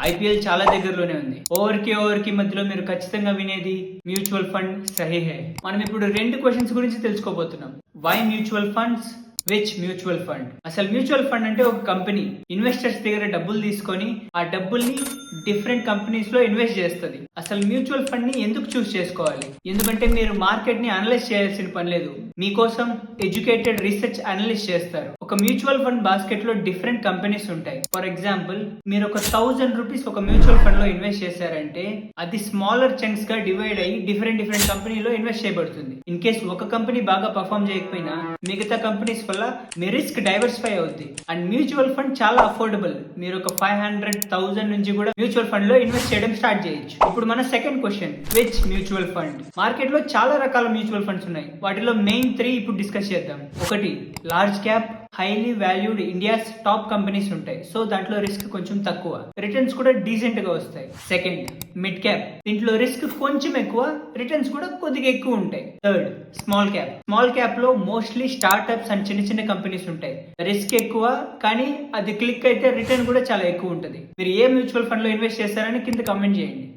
IPL చాలా దగ్గరలోనే ఉంది. ఓవర్కి మధ్యలో మీరు ఖచ్చితంగా వినేది మ్యూచువల్ ఫండ్ సహీ హై. మనం ఇప్పుడు రెండు క్వశ్చన్స్ గురించి తెలుసుకోబోతున్నాం. Why mutual funds, which mutual fund. అసలు మ్యూచువల్ ఫండ్ అంటే ఒక కంపెనీ ఇన్వెస్టర్స్ దగ్గర డబ్బులు తీసుకొని ఆ డబ్బుల్ని డిఫరెంట్ కంపెనీస్ లో ఇన్వెస్ట్ చేస్తుంది. అసలు మ్యూచువల్ ఫండ్ ని ఎందుకు చూస్ చేసుకోవాలి? ఎందుకంటే మీరు మార్కెట్ ని అనలైజ్ చేయాల్సిన పని లేదు, మీకోసం ఎడ్యుకేటెడ్ రీసెర్చ్ అనలిస్ట్ చేస్తారు. ఒక మ్యూచువల్ ఫండ్ బాస్కెట్ లో డిఫరెంట్ కంపెనీస్ ఉంటాయి. ఫర్ ఎగ్జాంపుల్, మీరు ఒక 1000 రూపీస్ ఒక మ్యూచువల్ ఫండ్ లో ఇన్వెస్ట్ చేశారంటే అది స్మాలర్ చంక్స్ గా డివైడ్ అయ్యి డిఫరెంట్ కంపెనీలో ఇన్వెస్ట్ చేయబడుతుంది. ఇన్ కేస్ ఒక కంపెనీ బాగా పర్ఫామ్ చేయకపోయినా మిగతా కంపెనీస్ వల్ల మీ రిస్క్ డైవర్సిఫై అవుద్ది. అండ్ మ్యూచువల్ ఫండ్ చాలా అఫోర్డబుల్. మీరు ఒక 500,000 నుంచి కూడా మ్యూచువల్ ఫండ్ లో ఇన్వెస్ట్ చేయడం స్టార్ట్ చేయొచ్చు. ఇప్పుడు మన second question, which mutual fund. Market లో చాలా రకాల మ్యూచువల్ ఫండ్స్ ఉన్నాయి. వాటిలో మెయిన్ 3 ఇప్పుడు డిస్కస్ చేద్దాం. ఒకటి, large cap highly valued India's top companies ఉంటాయి. సో దాంట్లో రిస్క్ కొంచెం తక్కువ, రిటర్న్స్ కూడా డీసెంట్ గా వస్తాయి. Second, mid cap. దీంట్లో రిస్క్ కొంచెం ఎక్కువ, రిటర్న్స్ కూడా కొద్దిగా ఎక్కువ ఉంటాయి. Third, small cap. Small cap లో మోస్ట్లీ స్టార్ట్అప్స్ అండ్ చిన్న కంపెనీస్ ఉంటాయి. రిస్క్ ఎక్కువ, కానీ అది క్లిక్ అయితే రిటర్న్ కూడా చాలా ఎక్కువ ఉంటుంది. మీరు ఏ మ్యూచువల్ ఫండ్ లో ఇన్వెస్ట్ చేస్తారని కింద కామెంట్ చేయండి.